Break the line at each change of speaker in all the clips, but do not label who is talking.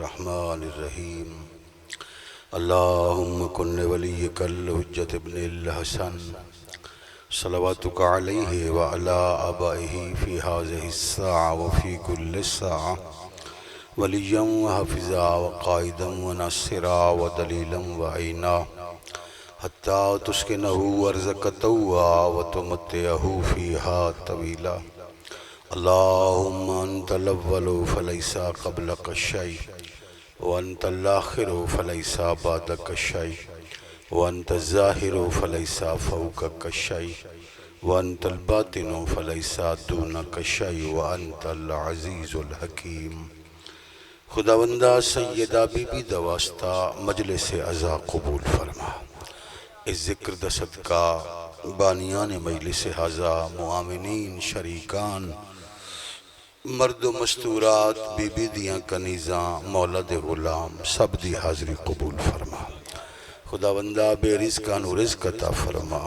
الرحمن الرحیم اللہم کن ولیک الحجت ابن الحسن صلواتک علیہ وعلا آبائہ فی هذه الساعة وفی کل ساعة ولیا وحفظا وقائدا وناصرا ودلیلا وعینا حتی تسکنہ ارضک طوعا وتمتعہ فیہا طویلا اللہم انت الاول فلیس قبلک شیء وانت الآخر فلیس بعدک شیء وانت الظاہر فلیس فوقک شیء وانت الباطن فلیس دونک شیء وانت العزیز الحکیم۔ خداوندہ سیدہ بی بی دا واسطہ مجلس عزا قبول فرما۔ اس ذکر دا صدقہ بانیان مجلس عزا، معاونین، شریکان، مرد و مستورات، بی بی دیاں کنیزاں، مولد غلام، سب دی حاضری قبول فرما۔ خداوندہ بے رزقانو رزق عطا فرما،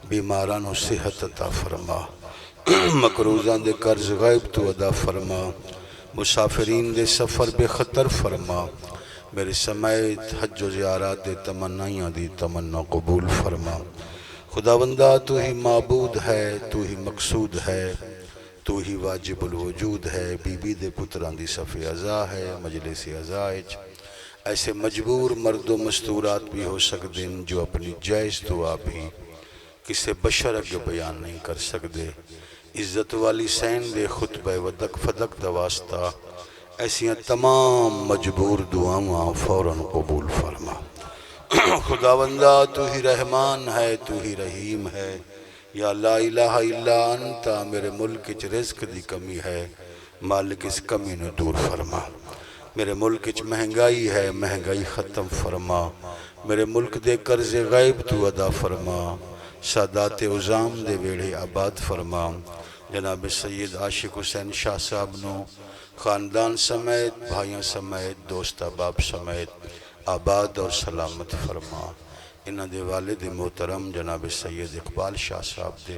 بیمارانو صحت عطا فرما، مقروضان دے قرض غائب تو ادا فرما، مسافرین دے سفر بے خطر فرما، میرے سمیت حج و زیارات دے تمنائیاں دی تمنا قبول فرما۔ خداوندہ تو ہی معبود ہے، تو ہی مقصود ہے، تو ہی واجب الوجود ہے۔ بی بی دے پتران دی صف عزا ہے، مجلس عزائج ایسے مجبور مرد و مستورات بھی ہو سکتے ہیں جو اپنی جائز دعا بھی کسے بشر اگے بیان نہیں کر سکتے۔ عزت والی سین دے خطبہ ودک فدک دا واسطہ ایسیاں تمام مجبور دعاواں فوراً قبول فرما۔ خداوندہ تو ہی رحمان ہے، تو ہی رحیم ہے۔ یا لا الہ الا انتا، میرے ملک چ رزق دی کمی ہے، مالک اس کمی نو دور فرما۔ میرے ملک چ مہنگائی ہے، مہنگائی ختم فرما۔ میرے ملک دے قرض غائب تو ادا فرما۔ سادات عظام دے ویڑے آباد فرما۔ جناب سید عاشق حسین شاہ صاحب نو خاندان سمیت، بھائیاں سمیت، دوست احباب سمیت آباد اور سلامت فرما۔ انہاں دے والد محترم جناب سید اقبال شاہ صاحب دے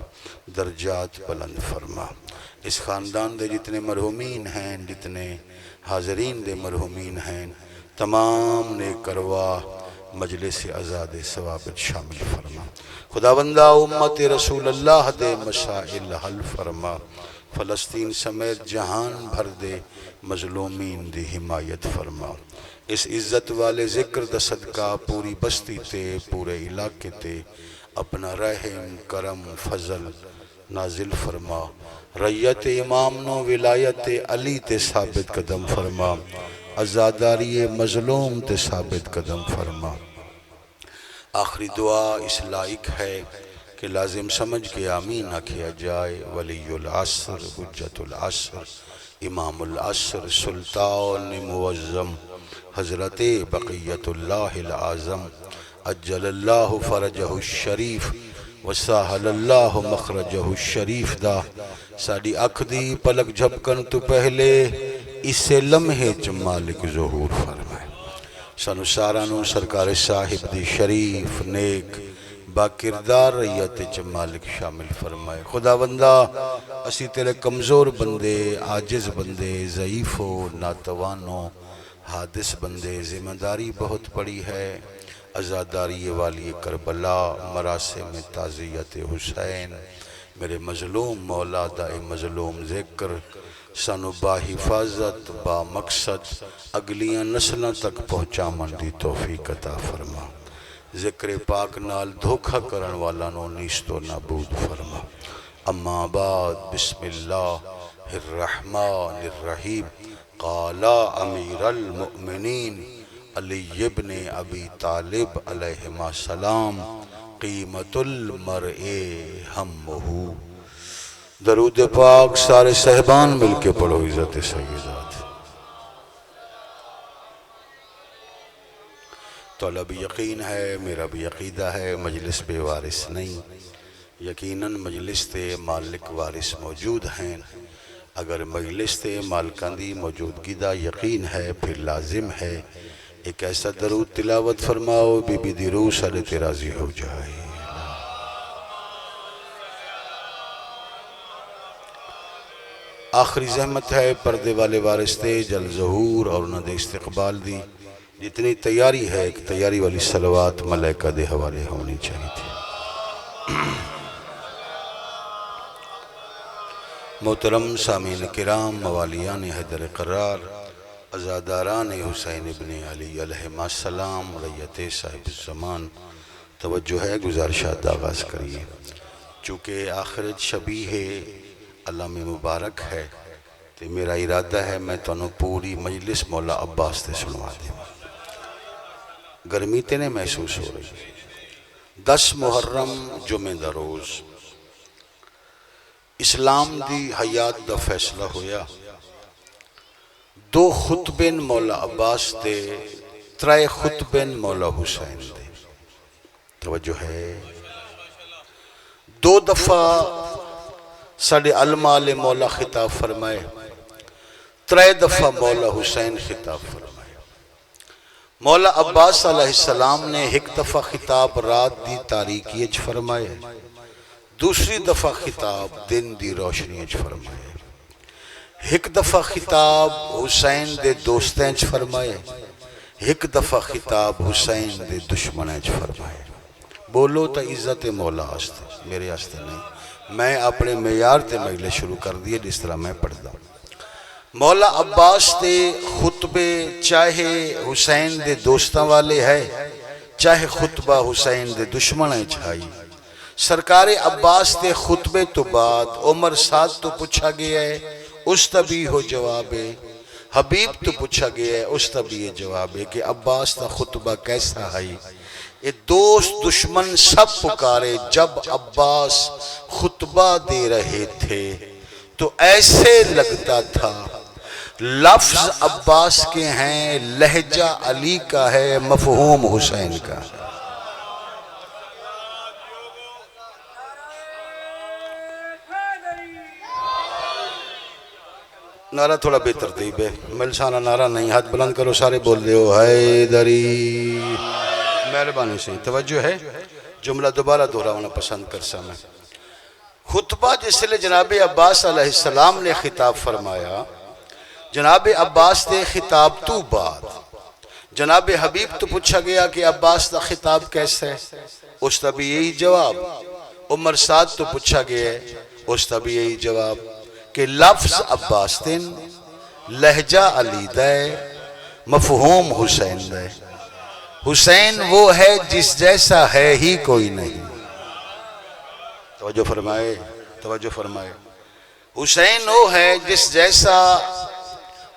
درجات بلند فرما۔ اس خاندان دے جتنے مرحومین ہیں، جتنے حاضرین دے مرحومین ہیں، تمام نیک ارواح مجلس عزا دے ثوابت شامل فرما۔ خداوندہ امت رسول اللہ دے مسائل حل فرما۔ فلسطین سمیت جہان بھر دے مظلومین دی حمایت فرما۔ اس عزت والے ذکر دا صدقہ پوری بستی تے، پورے علاقے تے اپنا رحم، کرم، فضل نازل فرما۔ ریت امام نو ولایت علی تے ثابت قدم فرما۔ عزاداری مظلوم تے ثابت قدم فرما۔ آخری دعا اس لائق ہے کہ لازم سمجھ کے آمین آکھیا جائے۔ ولی العصر، حجت العصر، امام العصر، سلطان معظم حضرت بقیت اللہ العظم عجل اللہ فرجہ الشریف وساہل اللہ مخرجہ الشریف دا ساڑی اکھ دی پلک جھپکن تو پہلے اسے لمحے چ مالک ظہور فرمائے۔ سانو سارانو سرکار صاحب دی شریف نیک با کردار ریت چ مالک شامل فرمائے۔ خداوندہ اسی تیرے کمزور بندے، عاجز بندے، ضعیف و ناتوانو، حادث بندے، ذمہ داری بہت بڑی ہے۔ عزاداری والی کربلا، مراسم تعزیت حسین، میرے مظلوم مولا دائے مظلوم ذکر سانو با حفاظت، با مقصد اگلیاں نسلوں تک پہنچا من دی توفیق عطا فرما۔ ذکر پاک نال دھوکھا کرن والا نو نیست و نابود فرما۔ اما بعد، بسم اللہ الرحمن الرحیم۔ قال امیر المؤمنین علی ابن ابی طالب علیہما السلام قیمت المرء ہمہ۔ درود پاک سارے صحبان مل کے پڑھو عزت سیدات۔ طلب یقین ہے، میرا بھی عقیدہ ہے، مجلس بے وارث نہیں۔ یقیناً مجلس تے مالک وارث موجود ہیں۔ اگر مجلس تے مالکان دی موجودگی دا یقین ہے، پھر لازم ہے ایک ایسا درود تلاوت فرماؤ بی بی دی روح سالت راضی ہو جائے۔ آخری زحمت ہے پردے والے وارثے جل ظہور اور انہوں نے استقبال دی جتنی تیاری ہے ایک تیاری والی صلوات ملائکہ دے حوالے ہونی چاہیے تھی۔ محترم سامعین کرام، موالیان حیدر قرار، عزاداران حسین ابن علی علیہ السلام، رعیت صاحب الزمان، توجہ ہے، گزارشات آغاز کریے۔ چونکہ آخرت شبیہ علامہ مبارک ہے تو میرا ارادہ ہے میں تانوں پوری مجلس مولا عباس تے سنوا دیں۔ گرمی تے نے محسوس ہو رہی۔ 10 محرم جمعہ دا روز اسلام دی حیات دا فیصلہ ہویا۔ 2 خطبین مولا عباس دے، 3 خطبین مولا حسین دے۔ توجہ ہے، 2 دفعہ ساڑھے علماء مولا خطاب فرمائے، 3 دفعہ مولا حسین خطاب فرمائے۔ مولا عباس علیہ السلام نے 1 دفعہ خطاب رات دی تاریکی اچ فرمائے، دوسری دفعہ خطاب دن دی روشنی اچ فرمائے، 1 دفعہ خطاب حسین دے دوستیں اچ فرمائے، 1 دفعہ خطاب حسین دے دشمن اچ فرمائے۔ بولو تا عزت مولا آستے، میرے آستے نہیں، میں اپنے معیار تے مجلس شروع کر دیے جس طرح میں پڑھدا۔ مولا عباس دے خطبے چاہے حسین دے دوستاں والے ہے، چاہے خطبہ حسین دے دشمن چھائی۔ سرکار عباس دے خطبے تو بعد عمر سعد تو پوچھا گیا ہے، اس طبی ہو جواب ہے، حبیب تو پوچھا گیا ہے، اس طبی یہ جواب ہے کہ عباس دا خطبہ کیسا ہے۔ یہ دوست دشمن سب پکارے جب عباس خطبہ دے رہے تھے تو ایسے لگتا تھا لفظ عباس کے ہیں، لہجہ علی کا ہے، مفہوم حسین کا۔ نعرہ تھوڑا بے ترتیب ہے، ملسانہ نعرہ نہیں، ہاتھ بلند کرو سارے بول دے ہو حیدری۔ مہربانی سے توجہ ہے، جملہ دوبارہ دہرانا پسند کرسا میں۔ خطبہ جس لئے جناب عباس علیہ السلام نے خطاب فرمایا، جناب عباس دے خطاب تو بعد جناب حبیب تو پوچھا گیا کہ عباس دا خطاب کیسا ہے، اس طبی یہی جواب۔ عمر سعد تو پوچھا گیا ہے، اس طبی یہی جواب کہ لفظ عباس دن، لہجہ علی دے، مفہوم حسین دے۔ حسین وہ ہے جس جیسا ہے ہی کوئی نہیں۔ توجہ فرمائے، توجہ فرمائے، حسین وہ ہے جس جیسا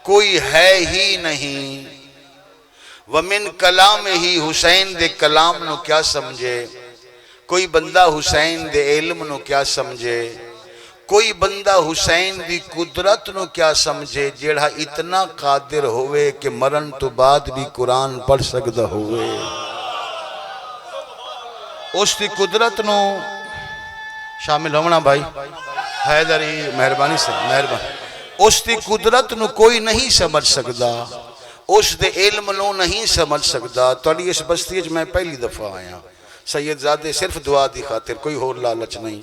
کوئی ہے ہی نہیں۔ ومن کلام ہی، حسین دے کلام نو کیا سمجھے، کوئی بندہ حسین دے علم نو کیا سمجھے، کوئی بندہ حسین دی قدرت نو کیا سمجھے جیڑا اتنا قادر ہوئے کہ مرن تو بعد بھی قرآن پڑھ سکتا ہوئے۔ اس دی قدرت نو شامل ہونا بھائی حیدری، مہربانی سے مہربانی۔ اس دی قدرت نو کوئی نہیں سمجھ سکتا، اس دے علم نو نہیں سمجھ سکتا۔ توڑی اس بستی میں پہلی دفعہ آیا، سید زادے صرف دعا دی خاطر، کوئی اور لالچ نہیں۔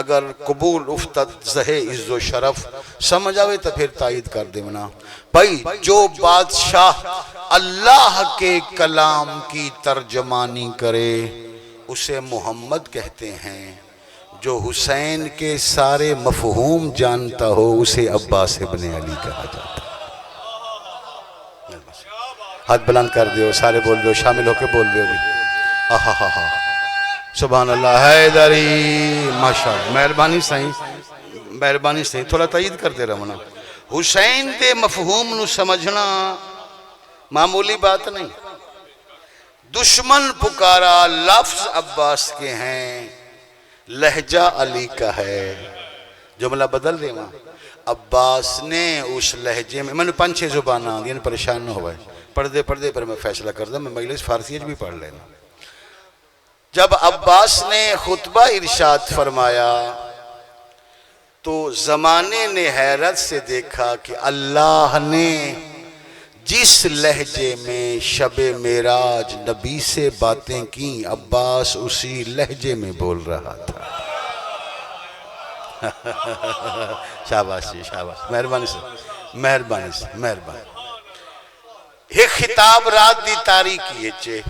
اگر قبول افتد زہے عز و شرف سمجھ آوے تو پھر تائید کر دے منا۔ بھائی جو بادشاہ اللہ کے کلام کی ترجمانی کرے اسے محمد کہتے ہیں، جو حسین کے سارے مفہوم جانتا ہو اسے عباس ابن علی کہا جاتا ہے۔ ہاتھ بلند کر دیو، سارے بول دیو، شامل ہو کے بول دیو بھی۔ آہا سبحان اللہ، حیدری، ماشاءاللہ، مہربانی صحیح، مہربانی صحیح، تھوڑا تائید کر دے رہا ہوں۔ حسین دے مفہوم نو سمجھنا معمولی بات نہیں۔ دشمن پکارا لفظ عباس کے ہیں، لہجہ علی کا ہے۔ جملہ بدل دے وہاں، عباس نے اس لہجے میں، میں نے 5-6 زبان آن دیا، پریشان نہ ہوئے، پڑھ دے پر میں فیصلہ کر دا، میں مجلس فارسی بھی پڑھ لینا۔ جب عباس نے خطبہ ارشاد فرمایا تو زمانے نے حیرت سے دیکھا کہ اللہ نے جس لہجے میں شب معراج نبی سے باتیں کی، عباس اسی لہجے میں بول رہا تھا۔ شاباش جی شاباش، مہربانی سے مہربانی سے مہربانی۔ ایک خطاب رات دی تاریکی ہے،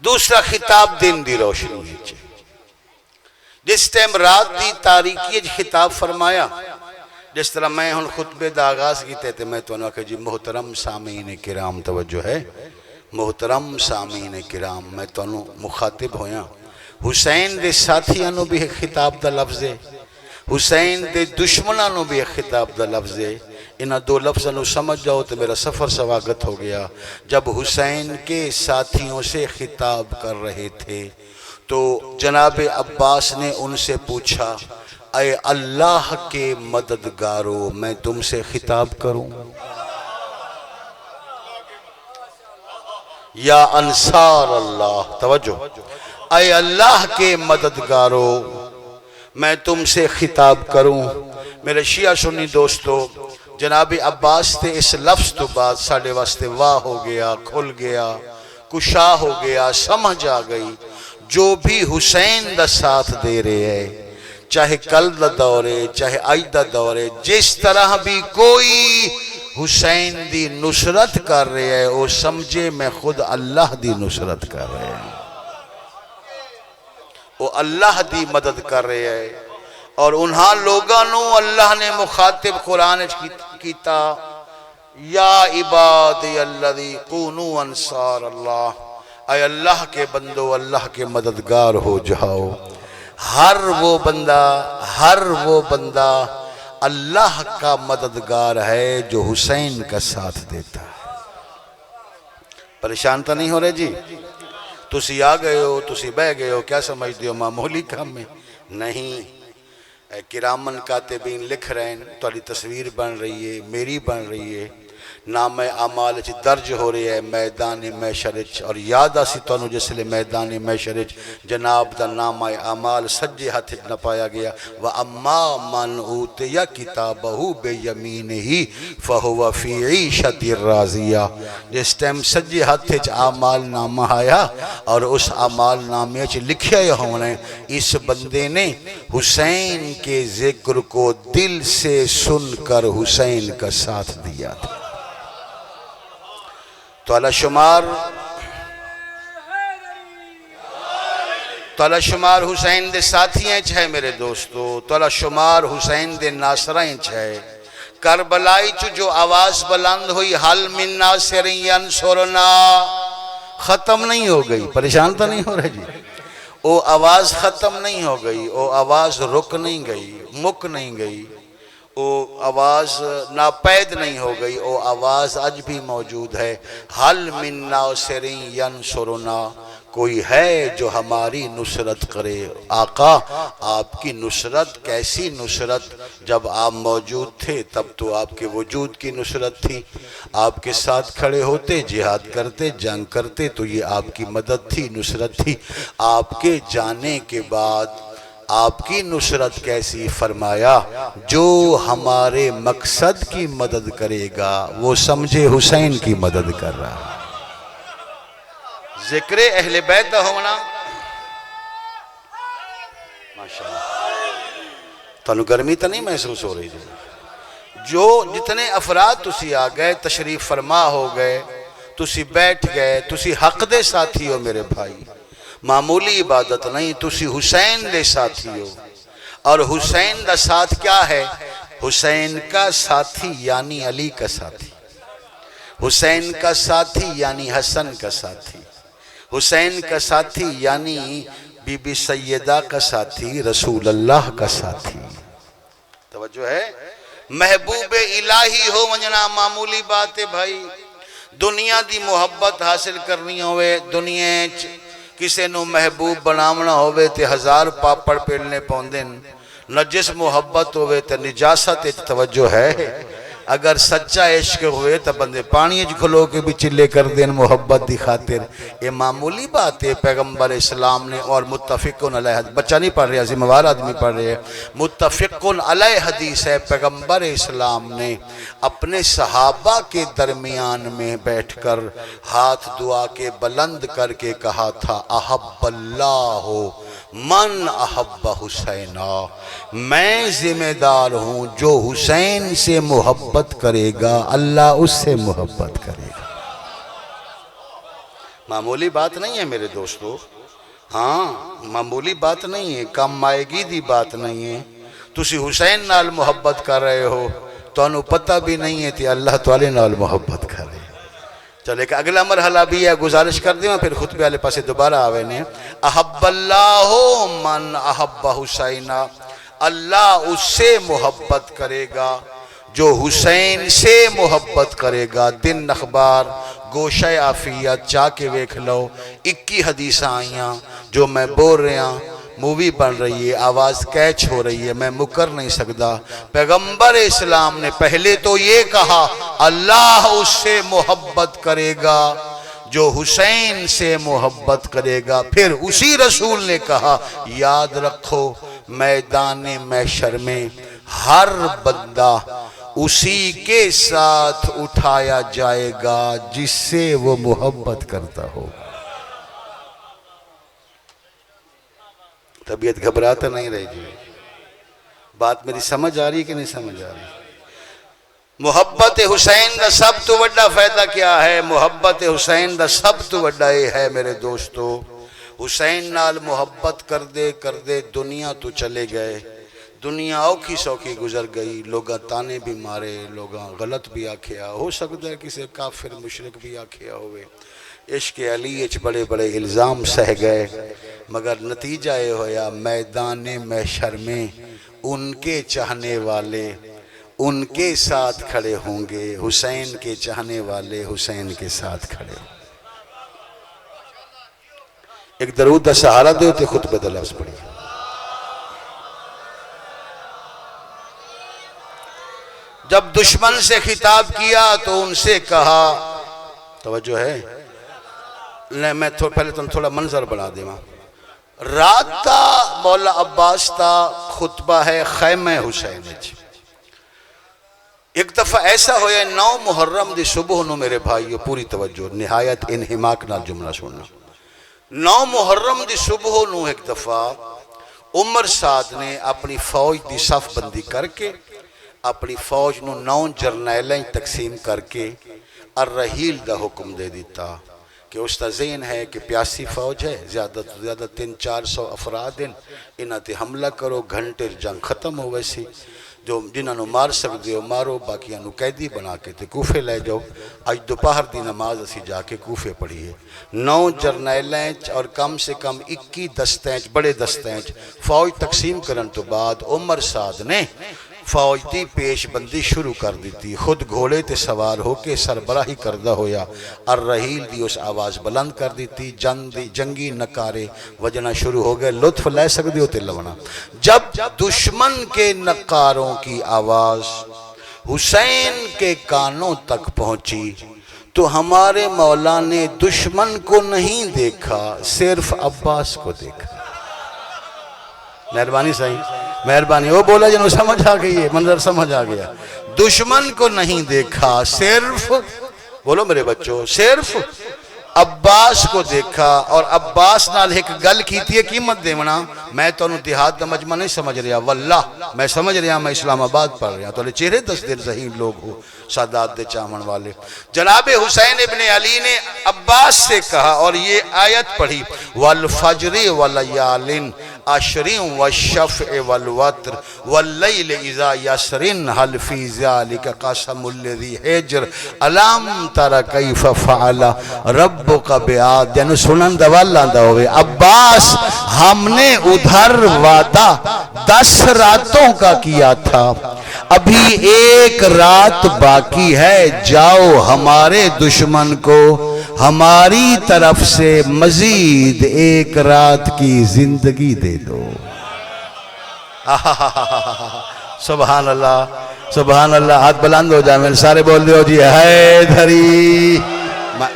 دوسرا خطاب دن دی روشنی ہے۔ جس ٹائم رات دی تاریکی خطاب فرمایا، جس طرح میں ہن خطبے دا آغاز کیتے تھے، میں تو انہوں کہ جی محترم سامعین کرام توجہ ہے، محترم سامعین کرام، میں تو انہوں مخاطب ہویا حسین دے ساتھیانوں بھی ایک خطاب دا لفظ ہے، حسین دے دشمنانوں بھی ایک خطاب دا لفظ ہے۔ انہاں دو لفظوں سمجھ جاؤ تو میرا سفر سواگت ہو گیا۔ جب حسین کے ساتھیوں سے خطاب کر رہے تھے تو جناب عباس نے ان سے پوچھا، اے اللہ کے مددگارو میں تم سے خطاب کروں؟ یا انصار اللہ، توجہ، اے اللہ کے مددگارو میں تم سے خطاب کروں؟ میرے شیعہ سنی دوستو، جناب عباس تے اس لفظ تو بعد ساڑھے واسطے واہ ہو گیا، کھل گیا، کشا ہو گیا، سمجھ آ گئی۔ جو بھی حسین دا ساتھ دے رہے ہیں، چاہے کل دا دورے چاہے آج دا دورے، جس طرح بھی کوئی حسین دی نصرت کر رہے ہیں، وہ سمجھے میں خود اللہ دی نصرت کر رہے ہیں، وہ اللہ دی مدد کر رہے ہیں۔ اور انہاں لوگانوں اللہ نے مخاطب قرآن کیتا، یا عبادی الذی کونوا انصار اللہ، اے اللہ کے بندو اللہ کے مددگار ہو جاؤ۔ ہر وہ بندہ اللہ کا مددگار ہے جو حسین کا ساتھ دیتا ہے۔ پریشان تو نہیں ہو رہے جی؟ تسی آ گئے ہو، تسی بہ گئے ہو، کیا سمجھتے ہو معمولی کام میں؟ نہیں، کرامن کاتبین لکھ رہے ہیں، تواڈی تصویر بن رہی ہے، میری بن رہی ہے، نام اعمال درج ہو رہی ہے میدان محشرچ، اور یاد آسی تانوں جس لئے میدان محشرچ جناب دا نام اعمال سجے ہاتھ نہ پایا گیا، وَأَمَّا مَنْ أُوتِيَ كِتَابَهُ بِيَمِينِهِ فَهُوَ فِي عِيشَةٍ رَاضِيَةٍ۔ جس ٹائم سجے ہاتھ اعمال نامہ آیا اور اس اعمال نامے لکھیا ہونے، اس بندے نے حسین کے ذکر کو دل سے سن کر حسین کا ساتھ دیا تھا۔ تو اللہ شمار حسین دے ساتھیاں چھے میرے دوستو، تو اللہ شمار حسین دے ناصرائیں چھے۔ کربلائی جو آواز بلند ہوئی، حل من ناصر ینصرنا، ختم نہیں ہو گئی، پریشان تو نہیں ہو رہے جی؟ وہ آواز ختم نہیں ہو گئی، وہ آواز رک نہیں گئی، مک نہیں گئی، وہ آواز ناپید نہیں ہو گئی، وہ آواز آج بھی موجود ہے۔ حل من ناصر ینصرنا، کوئی ہے جو ہماری نصرت کرے؟ آقا آپ کی نصرت کیسی نصرت؟ جب آپ موجود تھے تب تو آپ کے وجود کی نصرت تھی، آپ کے ساتھ کھڑے ہوتے، جہاد کرتے، جنگ کرتے، تو یہ آپ کی مدد تھی، نصرت تھی۔ آپ کے جانے کے بعد آپ کی نصرت کیسی؟ فرمایا جو ہمارے مقصد کی مدد کرے گا وہ سمجھے حسین کی مدد کر رہا ہے۔ ذکر اہل بیت دا ہونا ماشاءاللہ، تانوں گرمی تو نہیں محسوس ہو رہی جی؟ جو جتنے افراد تسی آ گئے، تشریف فرما ہو گئے، تسی بیٹھ گئے، تسی حق دے ساتھی ہو میرے بھائی، معمولی عبادت نہیں، تسی حسین دے ساتھی ہو۔ اور حسین دا ساتھ کیا ہے؟ حسین کا ساتھی یعنی علی کا ساتھی، حسین کا ساتھی یعنی حسن کا ساتھی، حسین کا ساتھی یعنی بی بی سیدہ کا ساتھی، رسول اللہ کا ساتھی۔ توجہ ہے؟ محبوب الہی ہو ونجنا معمولی بات ہے بھائی۔ دنیا دی محبت حاصل کرنی ہوئے، دنیا کسے نو محبوب بنامنا ہوئے تے ہزار پاپڑ پیلنے پوندن، نجس محبت ہوئے تے نجاست توجہ ہے۔ اگر سچا عشق ہوئے تو بندے پانی کھلو کے بھی چلے کر دیں محبت دی خاطر۔ یہ معمولی بات ہے، پیغمبر اسلام نے، اور متفقن علیہ، بچہ نہیں پڑھ رہے، ذمہ وار آدمی پڑھ رہے ہیں، متفقن علیہ حدیث ہے، پیغمبر اسلام نے اپنے صحابہ کے درمیان میں بیٹھ کر ہاتھ دعا کے بلند کر کے کہا تھا، احب اللہ من احب حسینا، میں ذمہ دار ہوں جو حسین سے محبت کرے گا اللہ اس سے محبت کرے گا۔ معمولی بات نہیں ہے میرے دوستو، ہاں معمولی بات نہیں ہے، کم مائگی دی بات نہیں ہے۔ تسی حسین نال محبت کر رہے ہو تو انہوں پتہ بھی نہیں ہے کہ اللہ تعالی نال محبت کر رہے۔ چلے کہ اگلا مرحلہ بھی ہے، گزارش کر دیں پھر خطبے والے پاسے دوبارہ آوے نے۔ احب اللہ من احب حسینہ، اللہ اس سے محبت کرے گا جو حسین سے محبت کرے گا۔ دن اخبار گوشہ عافیت جا کے ویکھ لو، 21 حدیثاں آئیاں جو میں بول رہا، مووی بن رہی ہے، آواز کیچ ہو رہی ہے، میں مکر نہیں سکتا۔ پیغمبر اسلام نے پہلے تو یہ کہا اللہ اس سے محبت کرے گا جو حسین سے محبت کرے گا، پھر اسی رسول نے کہا یاد رکھو میدان محشر میں ہر بندہ اسی کے ساتھ اٹھایا جائے گا جس سے وہ محبت کرتا ہو۔ طبیعت گھبراتا نہیں رہے جی، بات میری سمجھ آ رہی کہ نہیں سمجھ آ رہی؟ محبت حسین دا سب تو بڑا فائدہ کیا ہے؟ محبت حسین دا سب تو بڑا یہ ہے میرے دوستو، حسین نال محبت کر دے دنیا تو چلے گئے، دنیا اوکھی سوکھی گزر گئی، لوگاں تانے بھی مارے، لوگاں غلط بھی آکھیا، ہو سکتا ہے کسی کافر مشرک بھی آکھیا ہوئے، عشق علی اچ بڑے بڑے الزام سہ گئے، مگر نتیجہ یہ ہویا میدان محشر میں ان کے چاہنے والے ان کے ساتھ کھڑے ہوں گے، حسین کے چاہنے والے حسین کے ساتھ کھڑے ہوں گے۔ ایک درود دا سہارا دے ہوتے خطبہ دا لفظ پڑھی۔ جب دشمن سے خطاب کیا تو ان سے کہا، توجہ ہے، میں پہلے تھوڑا منظر بنا دے ماں، رات تا مولا عباس تا خطبہ ہے خیمہ حسین۔ ایک دفعہ ایسا ہویا 9 محرم دی صبح نو میرے بھائیو پوری توجہ، نہایت انہماک نال جملہ سننا۔ 9 محرم دی صبح نو ایک دفعہ عمر سعد نے اپنی فوج دی صف بندی کر کے اپنی فوج نو 9 جرنیلیں تقسیم کر کے الرحیل دا حکم دے دیتا کہ اس تا ذہن ہے کہ پیاسی فوج ہے، زیادہ تو زیادہ 300-400 افراد ہیں، انہاں تے حملہ کرو، گھنٹے جنگ ختم ہو ویسی، جو جنہاں نو مار سکتے ہو مارو، باقیاں نو قیدی بنا کے تے کوفے لے جاؤ۔ آج دوپہر دی نماز اسی جا کے کوفے پڑھی ہے۔ 9 جرنیلیں اور کم سے کم 21 دستیں بڑے دستیں فوج تقسیم کرن تو بعد عمر سعد نے فوج دی پیش بندی شروع کر دیتی، خود گھوڑے تے سوار ہو کے سربراہی کردہ ہویا، الرحیل دی اس آواز بلند کر دیتی، جنگی نکارے وجنا شروع ہو گئے، لطف لے سکتے ہوتے لونا۔ جب دشمن کے نکاروں کی آواز حسین کے کانوں تک پہنچی تو ہمارے مولا نے دشمن کو نہیں دیکھا، صرف عباس کو دیکھا۔ مہربانی صحیح، مہربانی، وہ بولا جنہوں سمجھ آ گئی ہے، منظر سمجھ آ گیا۔ دشمن کو نہیں دیکھا، صرف بولو میرے بچوں، صرف عباس کو دیکھا، اور عباس نال ایک گل کیتی ہے قیمت دیونا، میں تو انہوں دیہات دا مجمع نہیں سمجھ رہا، واللہ میں سمجھ رہا، میں اسلام آباد پڑھ رہا، تو چہرے 10 دل ذہین لوگ ہو، سادات دے چاہمن والے۔ جناب حسین ابن علی نے عباس سے کہا اور یہ آیت پڑھی، والفجر ولیال عشر والشفع والوتر واللیل اذا یسر حل فی ذالک قسم الذی حجر الم تر کیف فعل ربک بعاد۔ یعنی سنن دوالا دا ہوئے عباس، ہم نے ادھر وعدہ 10 راتوں کا کیا تھا، ابھی 1 رات باقی ہے، جاؤ ہمارے دشمن کو ہماری طرف سے مزید 1 رات کی زندگی دے دو۔ سبحان اللہ، سبحان اللہ، ہاتھ بلند ہو جائے، میں سارے بول دیو جی حیدری،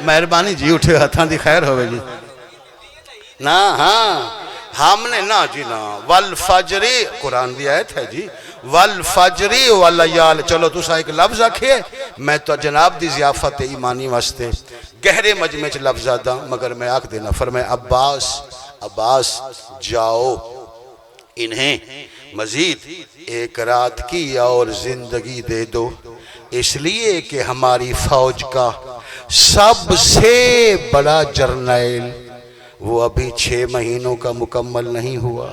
مہربانی جی اٹھے ہتھاں دی خیر ہوئے جی نا، ہاں ہم نے نا جی نا، والفجری قرآن دی آیت ہے جی، والفجری والیال، چلو تو سا ایک لفظ آکھے، میں تو جناب دی ضیافت ایمانی واسطے گہرے مجمع چ لفظ آدھا، مگر میں آکھ دینا فرمائے عباس عباس جاؤ انہیں مزید ایک رات کی اور زندگی دے دو، اس لیے کہ ہماری فوج کا سب سے بڑا جرنیل وہ ابھی 6 مہینوں کا مکمل نہیں ہوا۔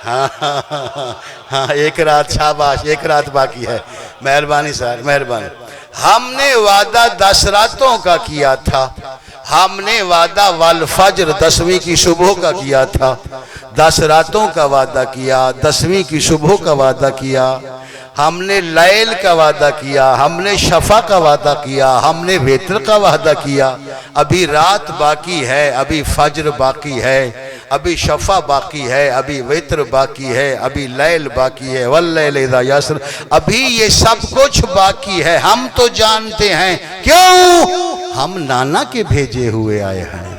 ہاں ایک رات، شاباش، ایک رات باقی ہے۔ مہربانی سر، مہربانی۔ ہم نے وعدہ 10 راتوں کا کیا تھا، ہم نے وعدہ والفجر 10ویں کی صبح کا کیا تھا، 10 راتوں کا وعدہ کیا، 10ویں کی صبح کا وعدہ کیا، ہم نے لیل کا وعدہ کیا، ہم نے شفع کا وعدہ کیا، ہم نے وتر کا وعدہ کیا۔ ابھی رات باقی ہے، ابھی فجر باقی ہے، ابھی شفع باقی ہے، ابھی وتر باقی ہے، ابھی لیل باقی ہے، واللیل اذا یسر، ابھی یہ سب کچھ باقی ہے۔ ہم تو جانتے ہیں، کیوں؟ ہم نانا کے بھیجے ہوئے آئے ہیں،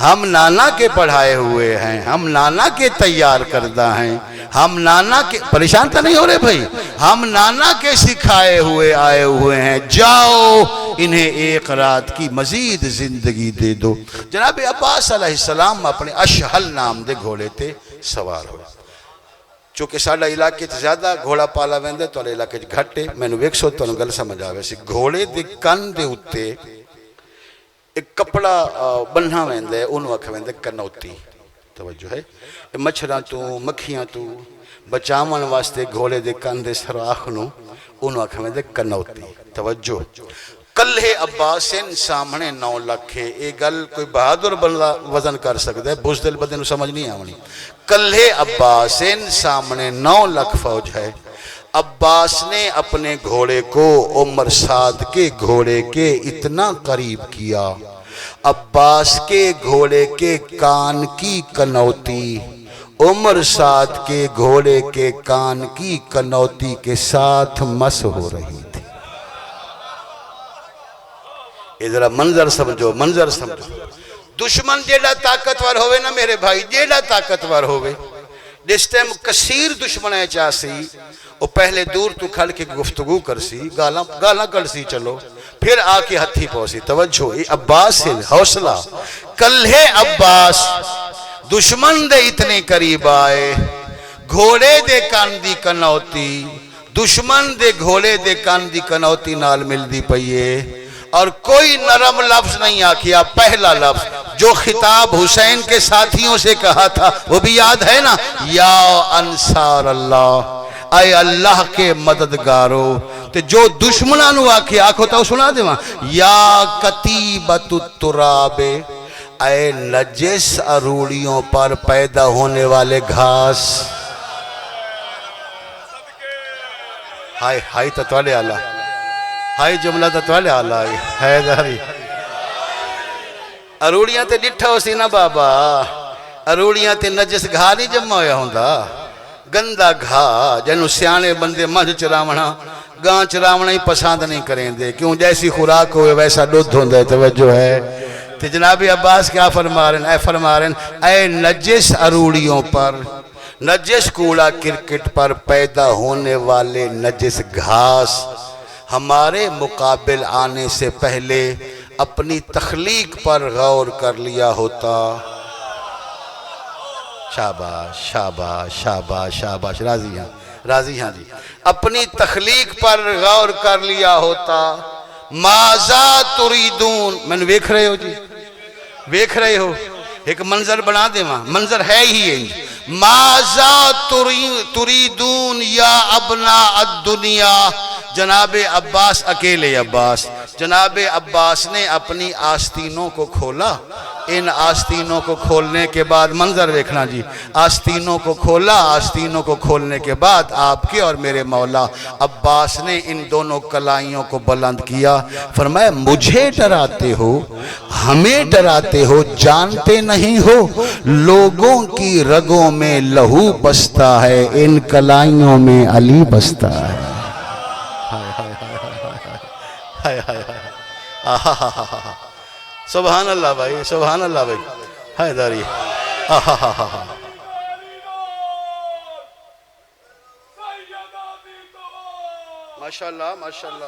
ہم نانا کے پڑھائے ہوئے ہیں، ہم نانا کے تیار کردہ ہیں، ہم نانا کے، پریشان تو نہیں ہو رہے بھائی، ہم نانا کے سکھائے ہوئے آئے ہوئے ہیں، جاؤ انہیں ایک رات کی مزید زندگی دے دو۔ جناب عباس علیہ السلام اپنے اشہل نام دے گھوڑے تے سوار ہوئے۔ چونکہ ساڑھا علاقے زیادہ گھوڑا پالا ویندے تو علاقے گھٹے، میں نے ایک سو تو گل سمجھ آوے سی، گھوڑے دے کن دے اتے ایک کپڑا بننا ویندے، انہوں اکھ ویندے کنوتی، توجہ ہے، مچھراں تو مکھیاں تو بچامن واسطے گھوڑے دے کن دے سراخنوں انہوں اکھ ویندے کنوتی، توجہ۔ کلھے عباسین سامنے 9 لکھ ہے، ایک گل کوئی بہادر بندہ وزن کر سکتا ہے، بزدل بندے نو سمجھ نہیں آونی۔ کلھے عباسین سامنے 9 لکھ فوج ہے۔ عباس نے اپنے گھوڑے کو عمر سعد کے گھوڑے کے اتنا قریب کیا، عباس کے گھوڑے کے کان کی کنوتی عمر سعد کے گھوڑے کے کان کی کنوتی کے ساتھ مس ہو رہی تھی۔ یہ ذرا منظر سمجھو، منظر سمجھو۔ دشمن جیڑا طاقتور ہوئے نا میرے بھائی، جیڑا طاقتور ہوئے، جس ٹائم کثیر دشمن ہے چاہسی، وہ پہلے دور تو کھڑ کے گفتگو کرسی، گالاں کرسی، چلو پھر آ کے ہتھی پہنسی۔ توجہ، یہ عباس سے حوصلہ، کلھے عباس دشمن دے اتنے قریب آئے، گھوڑے دے کان دی کنوتی دشمن دے گھوڑے دے کان دی کنوتی نال مل دی پئیے، اور کوئی نرم لفظ نہیں آکھیا۔ پہلا لفظ جو خطاب حسین کے ساتھیوں سے کہا تھا وہ بھی یاد ہے نا، یا انصار اللہ، اے اللہ کے مددگارو، تو جو دشمنانو آکھیا، آکھو تو سنا دے وہاں، یا کتیبت التراب، اے نجس اروڑیوں پر پیدا ہونے والے گھاس۔ ہائے ہائے تتوالے اللہ، ہائی جملہ تتوالے آلہ ہے داری۔ اروڑیاں تے ڈٹھا ہو سی نا بابا، اروڑیاں تے نجس گھا نہیں جمع ہویا ہوندہ، گندہ گھا جنہوں سیانے بندے مجھ چراونا گاں چراونا ہی پسند نہیں کریں دے، کیوں جیسی خوراک ہوئے ویسا دودھ ہوندہ ہے۔ توجہ ہے، تو جناب عباس کیا فرمارن، اے نجس اروڑیوں پر، نجس کوڑا کرکٹ پر پیدا ہونے والے نجس گھاس، ہمارے مقابل آنے سے پہلے اپنی تخلیق پر غور کر لیا ہوتا۔ شاباش شاباش شاباش شاباش، راضی ہاں جی، اپنی تخلیق پر غور کر لیا ہوتا۔ ماذا تریدون، میں نے ویکھ رہے ہو جی، ویکھ رہے ہو، ایک منظر بنا دے وہاں، منظر ہے ہی ہے۔ ماذا تریدون یا ابناء الدنیا، جناب عباس اکیلے عباس، جناب عباس نے اپنی آستینوں کو کھولا، ان آستینوں کو کھولنے کے بعد منظر دیکھنا جی، آستینوں کو کھولا، آستینوں کو کھولنے کے بعد آپ کے اور میرے مولا عباس نے ان دونوں کلائیوں کو بلند کیا، فرمایا مجھے ڈراتے ہو، ہمیں ڈراتے ہو، جانتے نہیں ہو لوگوں کی رگوں میں لہو بستا ہے، ان کلائیوں میں علی بستا ہے۔ سبحان اللہ بھائی، سبحان اللہ بھائی، حیداری، ماشاءاللہ ماشاءاللہ۔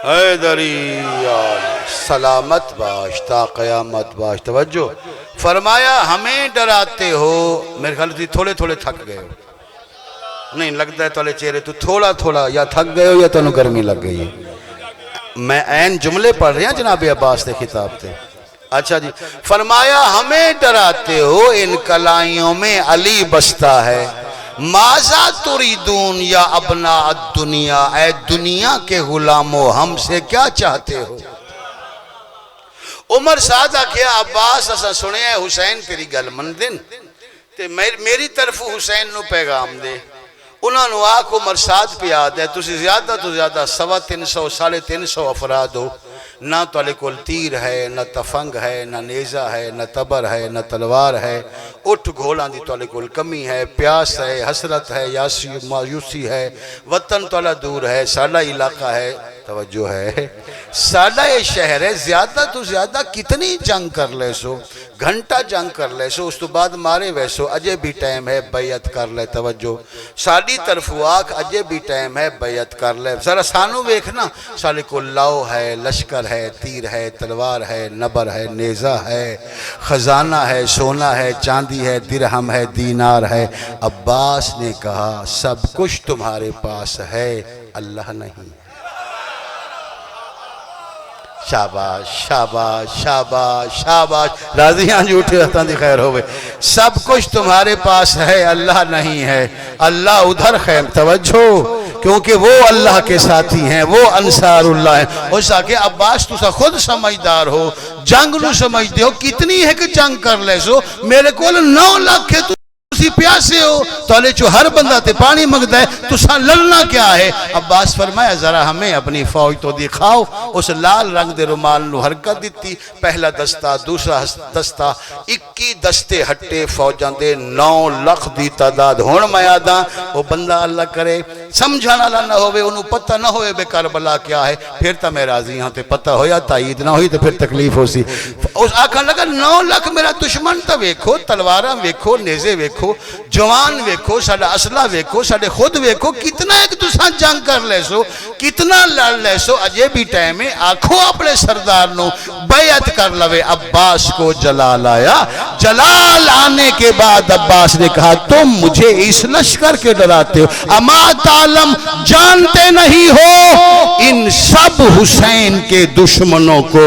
حیدری سلامت باش تا قیامت باش. توجہ فرمایا ہمیں ڈراتے ہو. میرے خیال سے تھوڑے تھوڑے تھک گئے ہو. نہیں لگتا ہے تولے چہرے تو تھوڑا تھوڑا یا تھک گئے ہو یا تنو گرمی لگ گئی ہے. میں عین جملے پڑھ رہے ہیں جناب عباس نے خطاب تھے. اچھا جی فرمایا ہمیں ڈراتے ہو ان کلائیوں میں علی بستا ہے. ماذا تریدون یا ابناء الدنیا اے دنیا کے غلاموں ہم سے کیا چاہتے ہو. عمر سادہ کیا عباس اسا سنے ہیں حسین تیری گل مندن تے میری طرف حسین نو پیغام دے. انہوں نے آکھ عمر ساد پہ یاد ہے تسی زیادہ تو زیادہ 350 350 افراد ہو. نہ تولے کول تیر ہے نہ تفنگ ہے نہ نیزہ ہے نہ تبر ہے نہ تلوار ہے. اٹھ گھوڑاں دی تولے کول کمی ہے پیاس ہے حسرت ہے مایوسی ہے. وطن تولا دور ہے ساڑھا علاقہ ہے. توجہ ہے ساڑھا یہ شہر ہے. زیادہ تو زیادہ کتنی جنگ کر لے سو گھنٹہ جنگ کر لے سو اس تو بعد مارے ویسو اجے بھی ٹائم ہے بیعت کر لے. توجہ ساڑھی طرف آکھ اجے بھی ٹائم ہے بیعت کر لے. ذرا سانو ویکھنا ساڑھے کو لاؤ ہے لشکر ہے تیر ہے تلوار ہے نبر ہے نیزہ ہے خزانہ ہے سونا ہے چاندی ہے درہم ہے دینار ہے. عباس نے کہا سب کچھ تمہارے پاس ہے اللہ نہیں. شاباش شاباش شاباش شاباش راضیاں جھوٹے ہتاں دی خیر ہوئے. سب کچھ تمہارے پاس ہے اللہ نہیں ہے. اللہ ادھر خیم. توجہ کیونکہ وہ اللہ کے ساتھی ہیں وہ انصار اللہ ہیں. اس آکے عباس تو سا خود سمجھدار ہو جنگ نو سمجھتے ہو کتنی ہے کہ جنگ کر لے سو. میرے کول 9 لاکھ ہے تسی پیاسے ہو تولے چو ہر بندہ تے پانی مگدہ ہے تو سا لڑنا کیا ہے. عباس فرمایا ذرا ہمیں اپنی فوج تو دکھاؤ. اس لال رنگ دے رومال نو حرکت دیتی. پہلا دستہ دوسرا دستہ 21 دستے ہٹے فوجان دے 9 لاکھ دی تعداد. ہون میاداں وہ بندہ اللہ کرے سمجھانا نہ ہوئے انہوں پتہ نہ ہوئے بے کربلا کیا ہے. پھر تا میں راضی ہاں تے پتہ ہویا تائید نہ ہوئی تے پھر تکلیف ہو سی. اس آکھاں لگا 9 لاکھ میرا دشمن تا ویکھو تلواراں ویکھو نیزے ویکھو جوان ویکھو ساڑھا اسلحہ ویکھو ساڑھے خود ویکھو کتنا ایک دوسرا جنگ کر لے سو کتنا لڑ لے سو. اجے بھی ٹائم ہے آنکھوں اپنے سردار نو بیعت کر لوے. عباس کو جلال آیا. جلال آنے کے بعد عباس نے کہا تم مجھے اس لشکر کے ڈراتے ہو اما تعلم جانتے نہیں ہو ان سب حسین کے دشمنوں کو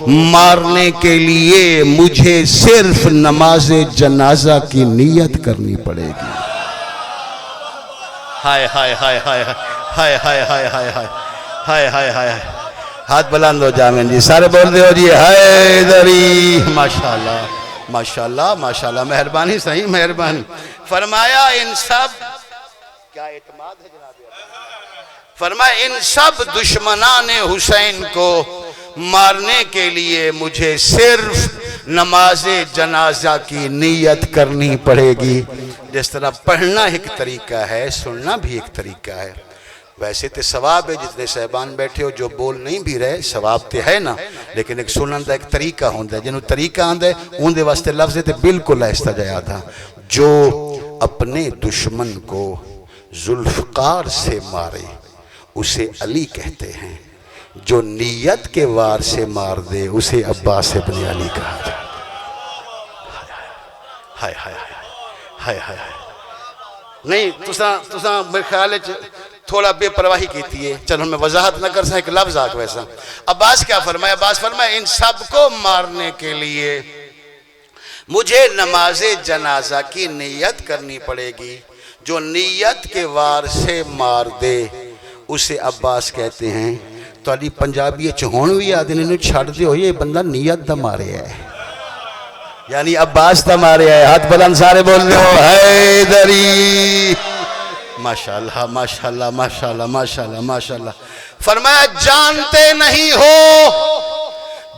مارنے کے لیے مجھے صرف نماز جنازہ کی نیت کرنی پڑے گی. ہائے ہائے ہائے ہائے ہائے ہائے ہائے ہائے ہائے ہائے ہائے. ہاتھ بلند ہو جامین جی سارے بول دے ہو جی حیدری. ماشاءاللہ ماشاءاللہ ماشاءاللہ مہربانی صحیح مہربانی. فرمایا ان سب کیا اعتماد ہے جناب. فرمایا ان سب دشمنان حسین کو مارنے کے لیے مجھے صرف نماز جنازہ کی نیت کرنی پڑے گی. جس طرح پڑھنا ایک طریقہ ہے سننا بھی ایک طریقہ ہے. ویسے تے ثواب ہے جتنے صاحبان بیٹھے ہو جو بول نہیں بھی رہے ثواب تے ہے نا لیکن ایک سنن دا ایک طریقہ ہوندہ ہے. جنہوں طریقہ آندہ ہے ان دے واسطے لفظ تے بالکل ایستا جایا تھا. جو اپنے دشمن کو ذوالفقار سے مارے اسے علی کہتے ہیں. جو نیت کے وار سے مار دے اسے عباس ابن علی کہا جائے. ہائے ہائے ہائے ہائے ہائے. نہیں تساں میرے خیال ہے تھوڑا بے پرواہی کیتی ہے. چلو میں وضاحت نہ کر سکیں ایک لفظ آکھ ویسا. عباس کیا فرمایا. عباس فرمایا ان سب کو مارنے کے لیے مجھے نماز جنازہ کی نیت کرنی پڑے گی. جو نیت کے وار سے مار دے اسے عباس کہتے ہیں. تو علی پنجابی چہون بھی آدھے انہوں چھاڑ دے ہو یہ بندہ نیت دا مارے ہے یعنی عباس دا مارے ہے. ہاتھ بلند سارے بول رہے ہو حیدری. ماشاءاللہ ماشاءاللہ ماشاءاللہ ماشاءاللہ ماشاءاللہ. فرمایا جانتے نہیں ہو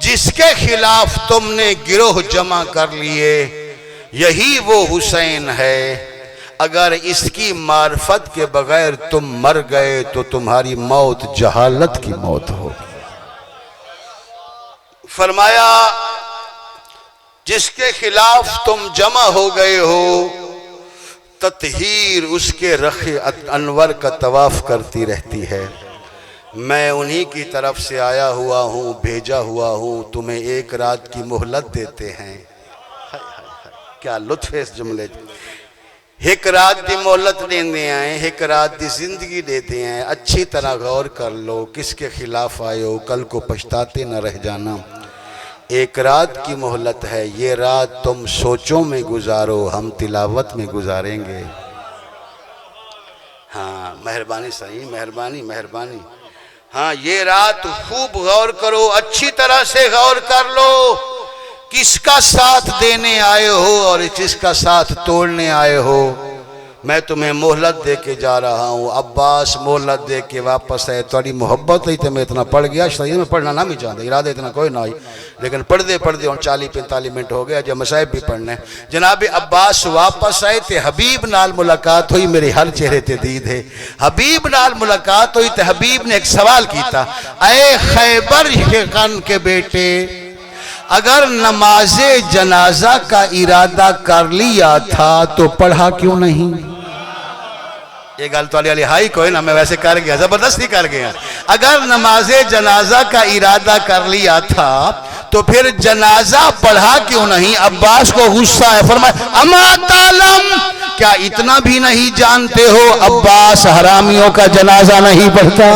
جس کے خلاف تم نے گروہ جمع کر لیے یہی وہ حسین ہے. اگر اس کی معرفت کے بغیر تم مر گئے تو تمہاری موت جہالت کی موت ہوگی. فرمایا جس کے خلاف تم جمع ہو گئے ہو تطہیر اس کے رخ انور کا طواف کرتی رہتی ہے. میں انہی کی طرف سے آیا ہوا ہوں، بھیجا ہوا ہوں، تمہیں ایک رات کی مہلت دیتے ہیں۔ کیا لطف ہے اس جملے۔ ایک رات دی مہلت دیندے ہیں، ایک رات دی زندگی دیتے ہیں، اچھی طرح غور کر لو، کس کے خلاف آئے ہو، کل کو پچھتاتے نہ رہ جانا۔ ایک رات کی مہلت ہے، یہ رات تم سوچوں میں گزارو، ہم تلاوت میں گزاریں گے۔ ہاں مہربانی صحیح، مہربانی مہربانی۔ ہاں یہ رات خوب غور کرو، اچھی طرح سے غور کر لو، کس کا ساتھ دینے آئے ہو اور کس کا ساتھ توڑنے آئے ہو۔ میں تمہیں مہلت دے کے جا رہا ہوں۔ عباس مہلت دے کے واپس ہے، تھوڑی محبت ہی تو میں اتنا پڑھ گیا، شریعت میں پڑھنا نہ بھی چاہتا، ارادہ اتنا کوئی نہ آئی، لیکن پڑھ دے 40-45 منٹ ہو گیا، جب مصائب بھی پڑھنے۔ جناب عباس واپس آئے تے حبیب نال ملاقات ہوئی، میرے ہر چہرے تے دید ہے۔ حبیب نال ملاقات ہوئی تے حبیب نے ایک سوال کیتا، اے خیبر خان کے بیٹے، اگر نماز جنازہ کا ارادہ کر لیا تھا تو پڑھا کیوں نہیں؟ یہ گل تو علی ہائی کوئی نہ، میں ویسے کر گیا، زبردستی کر گیا۔ اگر نماز جنازہ کا ارادہ کر لیا تھا تو پھر جنازہ پڑھا کیوں نہیں؟ عباس کو غصہ ہے، فرمایا اما تعلم، کیا اتنا بھی نہیں جانتے ہو عباس حرامیوں کا جنازہ نہیں پڑھتا؟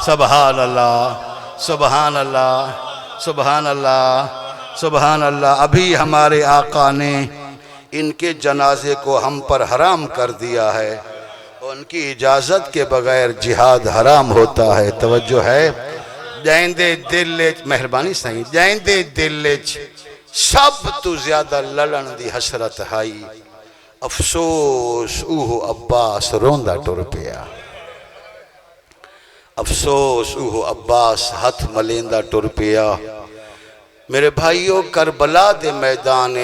سبحان اللہ سبحان اللہ سبحان اللہ سبحان اللہ۔ ابھی ہمارے آقا نے ان کے جنازے کو ہم پر حرام کر دیا ہے، ان کی اجازت کے بغیر جہاد حرام ہوتا ہے۔ توجہ ہے؟ جائندے دل مہربانی صحیح، جائندے دل سب تو زیادہ لڑن دی حسرت ہائی، افسوس اوہ عباس روندہ ٹر پیا، افسوس اوہ عباس ہتھ ملیندہ ٹر پیا۔ میرے بھائیوں، کربلا دے میدان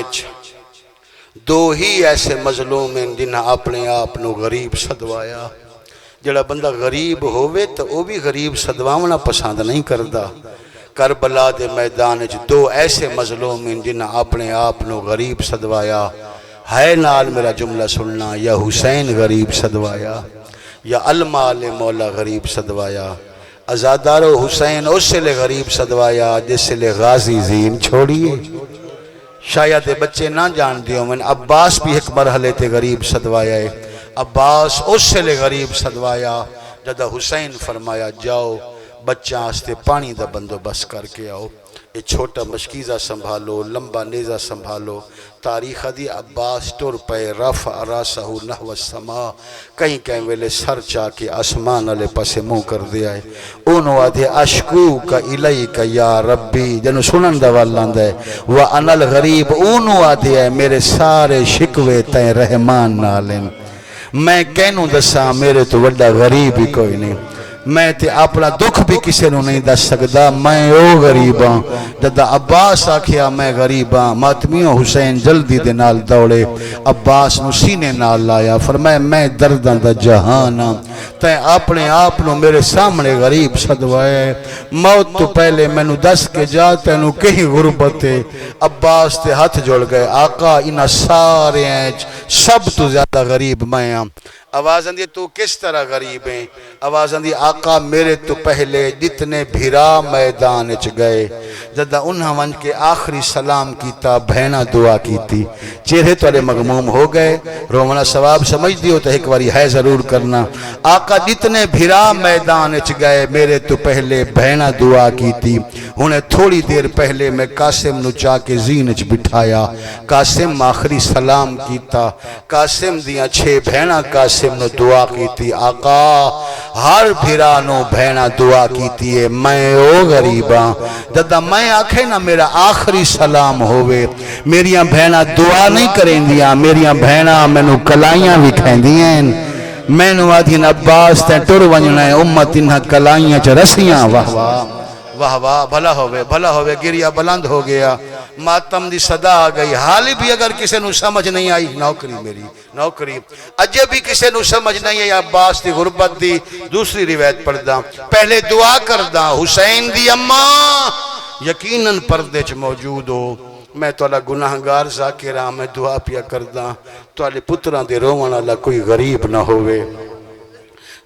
دو ہی ایسے مظلوم ہیں جنہاں اپنے آپ نو غریب صدوایا۔ جڑا بندہ غریب ہوئے تو وہ بھی غریب صدواونا پسند نہیں کردا۔ کربلا دے میدان دو ایسے مظلوم ہیں جنہاں اپنے آپ نو غریب صدوایا۔ ہے نال میرا جملہ سننا، یا حسین غریب صدوایا یا المال مولا غریب صدوایا۔ ازادارو حسین اس سے لے غریب صدوایا جس سے لے غازی زین چھوڑیے۔ شاید بچے نہ جان دیو میں عباس بھی ایک مرحلے تے غریب صدوایا ہے۔ عباس اس سے لے غریب صدوایا جدہ حسین فرمایا جاؤ بچہ آستے پانی دا بندوبست کر کے آؤ، یہ چھوٹا مشکیزہ سنبھالو، لمبا نیزہ سنبھالو۔ تاریخ دی عباس ٹور پہ رفع راسہ نحو السما، کہیں کہیں ویلے سر چاہ کے آسمان علیہ پسے منہ کر دیا ہے۔ انہوں آدھے اشکو کا الیکا یا ربی، جنہوں سنن دا والان دے وَأَنَا الْغَرِيبُ، انہوں آدھے ہے میرے سارے شکوے تین رحمان نالیں، میں کہنوں دساں میرے تو وڈا غریب ہی کوئی نہیں، میں تے اپنا دکھ بھی کسے نو نہیں دس سکدا، میں او غریباں۔ جدہ عباس آکھیا میں غریباں، ماتمیوں حسین جلدی دے نال دوڑے، عباس نو سینے نال لایا، فرمایا میں درداں دا جہانا، تے اپنے آپ نو میرے سامنے غریب صدوائے، موت تو پہلے میں نو دس کے جا تینو کہیں غربتے۔ عباس تے ہاتھ جوڑ گئے، آقا انہا سارے ہیں سب تو زیادہ غریب میں ہوں۔ آواز اندھی تو کس طرح غریب ہیں؟ آواز اندھی آقا میرے تو پہلے جتنے بھیرا میدان چ گئے، جدہ انہاں ون کے آخری سلام کیتا، بہنا دعا کیتی، چہرے توڑے مغموم ہو گئے۔ رومنہ ثواب سمجھ دیو تو ایک باری ہے ضرور کرنا۔ آقا جتنے بھیرا میدان چ گئے، میرے تو پہلے بہنا دعا کیتی، انہیں تھوڑی دیر پہلے میں قاسم نو چاہ کے زین چ بٹھایا، قاسم آخری سلام کیتا، قاسم دیاں 6 بہنا قاسم نو دعا کیتی، آقا ہر بھیرانو بہنا دعا کیتی ہے، میں او غریباں، جدہ میں آکھے نا میرا آخری سلام ہوئے، میریاں بہنا دعا نہیں کریں دیا، میریاں بہنا میں نو کلائیاں بھی کھین دیا، میں نو آدھین عباس تے ٹر ونجنا ہے، امت انہا کلائیاں چا رسیاں، واہ واہ واہ واہ، بھلا ہوئے، گریہ بلند ہو گیا، ماتم دی صدا آ گئی۔ حالی بھی اگر کسے نو سمجھ نہیں آئی، نوکری میری نوکری، اجے بھی کسے نو سمجھ نہیں آئی عباس دی غربت دی، دوسری روایت پڑھدا، پہلے دعا کردہ حسین دی اماں یقیناً پردے چ موجود ہو، میں تولا گناہگار ذاکرہ میں دعا پیا کردہ، توالے پتران دے رومن اللہ کوئی غریب نہ ہوئے۔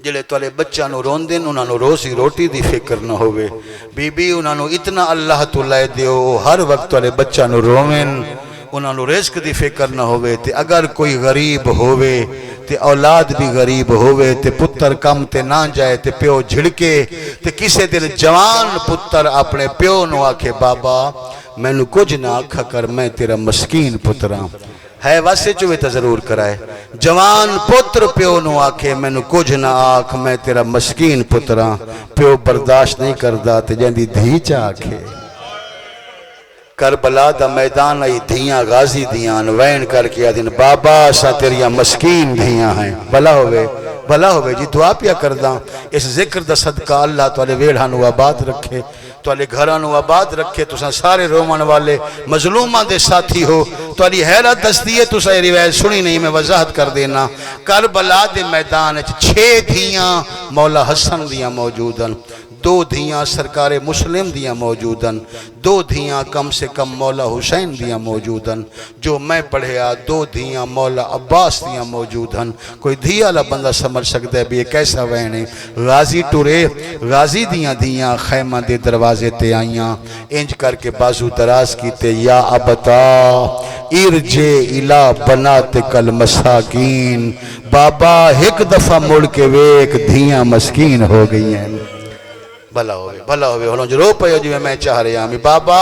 جڑے تولے بچہ نو رون دن انہاں نو روزی روٹی دی فکر نہ ہوئے بی بی انہاں نو اتنا اللہ تو لائے دیو ہر وقت تولے بچہ نو رومن انہاں نو رزق دی فکر نہ ہوئے تے اگر کوئی غریب ہوئے تے اولاد بھی غریب ہوئے تے پتر کم تے نہ جائے تے پیو جھڑکے تے کسے دل جوان پتر اپنے پیو نو آکھے بابا میں نو کچھ نہ آکھا کر میں تیرا مسکین پتراں ہے واسے چوئے تا ضرور کرائے جوان پتر پیو نو آکھے میں نو کچھ نہ آکھ میں تیرا مسکین پتراں پیو برداشت نہیں کردہ تے جاندی دھی چا آکھے کربلا دا میدان آئی دھیاں غازی دیاں وین کر کے آدھین بابا سا تیریاں مسکین دھیاں ہیں بھلا ہوئے جی دعا پیا کرداں اس ذکر دا صدقہ اللہ تو علیہ ویڑھانو آباد رکھے تو علیہ گھرانو آباد رکھے تو سارے رومان والے مظلومان دے ساتھی ہو تو علیہ حیرت دستی ہے تو سا روایت سنی نہیں میں وضاحت کر دینا کربلا دے میدان 6 دھیاں مولا حسن دیاں موجوداں 2 دھیاں سرکار مسلم دیاں موجوداں 2 دھیاں کم سے کم مولا حسین دیاں موجوداں جو میں پڑھیا 2 دھیاں مولا عباس دیاں موجوداں کوئی دھیا لا بندہ سمجھ سکتا ہے بھی یہ کیسا وینے غازی ٹورے غازی دھیاں خیمہ دے دروازے تے آئیاں انج کر کے بازو دراز کیتے یا ابتا ارجے الہ بناتک المساکین بابا ایک دفعہ مڑ کے ویک دھیاں مسکین ہو گئی ہیں بھلا ہوئے ہونوں جو رو پہو جو میں چاہ رہے ہیں بابا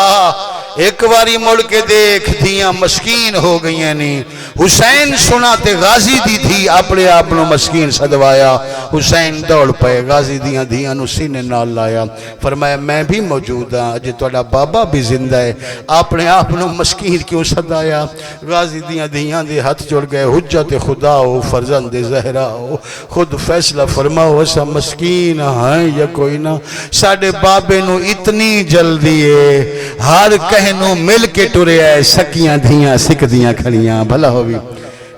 ایک واری مڑ کے دیکھ دھیاں مسکین ہو گئی ہیں نہیں حسین سنا تے غازی دی تھی اپنے آپنوں مسکین صدوایا حسین دوڑ پئے غازی دھیاں نو سینے نال لایا فرمایا میں بھی موجود ہاں اجے توڑا بابا بھی زندہ ہے اپنے آپنوں مسکین کیوں صدایا غازی دھیاں دے ہاتھ جوڑ گئے حجت خدا ہو فرزند زہرا ہو خود فیصلہ فرماؤ ایسا مسکین ہیں یا کوئی نہ ساڑھے بابے نو اتنی جلدی ہے ہر کہنوں مل کے ٹورے آئے سکیاں دھیاں سکھ دیاں کھڑیاں بھلا ہوئی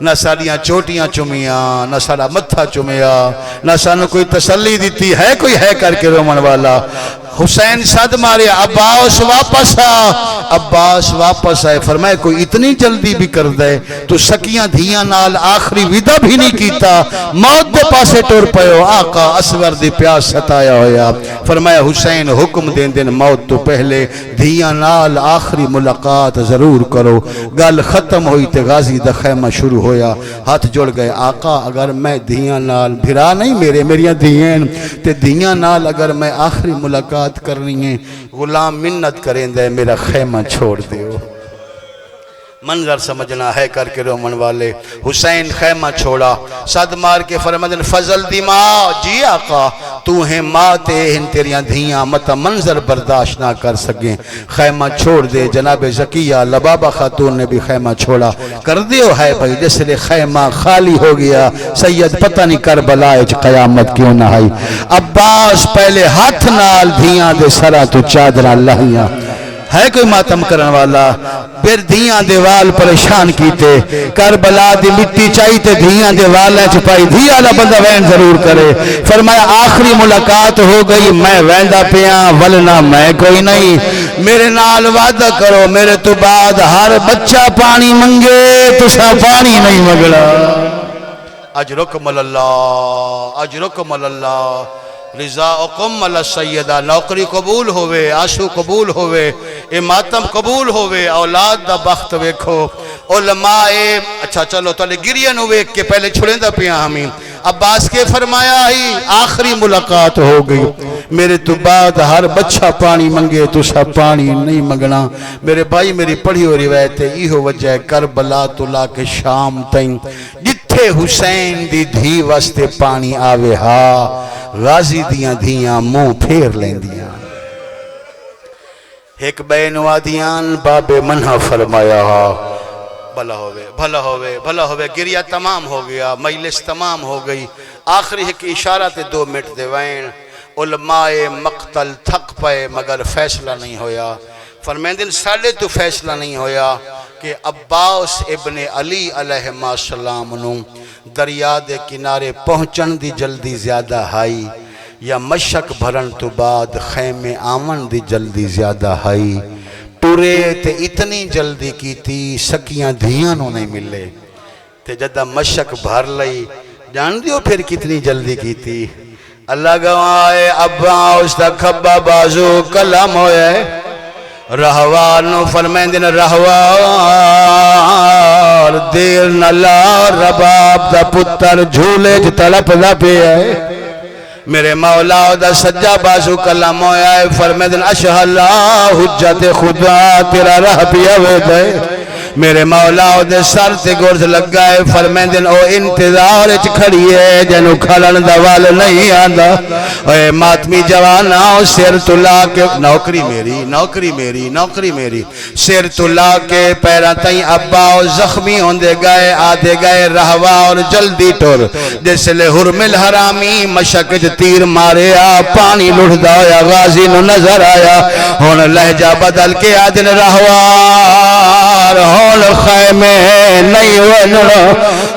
نہ ساڑیاں چوٹیاں چمیاں نہ ساڑا متھا چمیا نہ سانو کوئی تسلی دیتی ہے کوئی ہے کر کے رومن والا حسین صد مارے عباس واپس آئے فرمائے کوئی اتنی جلدی بھی کر دے تو سکیاں دھیاں نال آخری ویدہ بھی نہیں کیتا موت دے پاسے ٹور پہو آقا اصغر دی پیاس ستایا ہویا فرمایا حسین حکم دین موت تو پہلے دھیاں نال آخری ملاقات ضرور کرو گل ختم ہوئی تے غازی دا خیمہ شروع ہویا ہاتھ جوڑ گئے آقا اگر میں دھیاں نال بھرا نہیں میریاں دھیاں تے دھیاں نال اگر میں آخری ملاقات کرنی ہے غلام منت کریں دے میرا خیمہ چھوڑ دیو منظر سمجھنا ہے کر کے رومن والے حسین خیمہ چھوڑا صد مار کے فرمدن فضل دی ماں جی آقا تو ہیں ماں تے ہیں تیریاں دھیاں متا منظر برداشت نہ کر سکیں خیمہ چھوڑ دے جناب زکیہ لبابہ خاتون نے بھی خیمہ چھوڑا کر دیو ہے بھائی جس لئے خیمہ خالی ہو گیا سید پتہ نہیں کربلا قیامت کیوں نہ آئی عباس پہلے ہاتھ نال دھیاں دے سرا تو چادرہ لہیاں ہے کوئی ماتم کرن والا پھر دھیاں دے وال پریشان کیتے کربلا دی مٹی چاہیتے دھیاں دے والیں چھپائی دھیاں دا بندہ وین ضرور کرے فرمایا آخری ملاقات ہو گئی میں ویندہ پیاں ولنا میں کوئی نہیں میرے نال وعدہ کرو میرے تو بعد ہر بچہ پانی منگے تو سا پانی نہیں مگلا اجرکم اللہ رضاءکم علی السیدہ نوکری قبول ہوئے آشو قبول ہوئے اے ماتم قبول ہوئے اولاد دا بخت ویکھو علماء اچھا چلو تلے گریان ہوئے کہ پہلے چھڑیں دا پیاں ہمیں عباس کے فرمایا ہی آخری ملاقات ہو گئی میرے تو بعد ہر بچہ پانی منگے تو سا پانی نہیں منگنا میرے بھائی میری پڑھی ہو روایت ہے یہ وجہ کربلا تو لا کے شام تائیں جتھے حسین دی دھی واسطے پانی آوے ہاں غازی دھیاں منہ پھیر لیں دیاں ایک بین وادیان باب منہ فرمایا بھلا ہوئے گریہ تمام ہو گیا مجلس تمام ہو گئی آخری ایک اشارہ تے 2 منٹ دے وین علماء مقتل تھک پائے مگر فیصلہ نہیں ہویا فرمیندن سالے تو فیصلہ نہیں ہویا کہ عباس ابن علی علیہ السلام نو دریا دے کنارے پہنچن دی جلدی زیادہ ہائی یا مشک بھرن تو بعد خیمے آمن دی جلدی زیادہ ہائی ٹورے تے اتنی جلدی کی تھی سکیاں دھیاں نو نہیں ملے تے جدہ مشک بھر لئی جان دیو پھر کتنی جلدی کی تھی اللہ گوائے ابا اس دا کھبا بازو کلام ہوئے رہوار نو فرمائیں دن رہوار دیر نلا رباب دا پتر جھولے تلپ دا پہ ہے میرے مولا دا سجا بازو کلام ہوئے فرمائیں دن اشہا اللہ حجت خدا تیرا رہ پیا ہوئے دے میرے مولا دے سر تے گورز لگ گئے فرمائیں دن او انتظار اچ کھڑی ہے جنو کھلن دوال نہیں آندا اے ماتمی جوانا سیر تلا کے نوکری میری سیر تلا کے پیرا تائیں ابا زخمی ہوندے گئے آدھے گئے رہوا اور جلدی ٹور جیسے لے حرمل حرامی مشکج تیر مارے پانی لڑھ دایا غازی نو نظر آیا ہون لہجہ بدل کے آدھن رہوار ہون خیمے نہیں ونجنا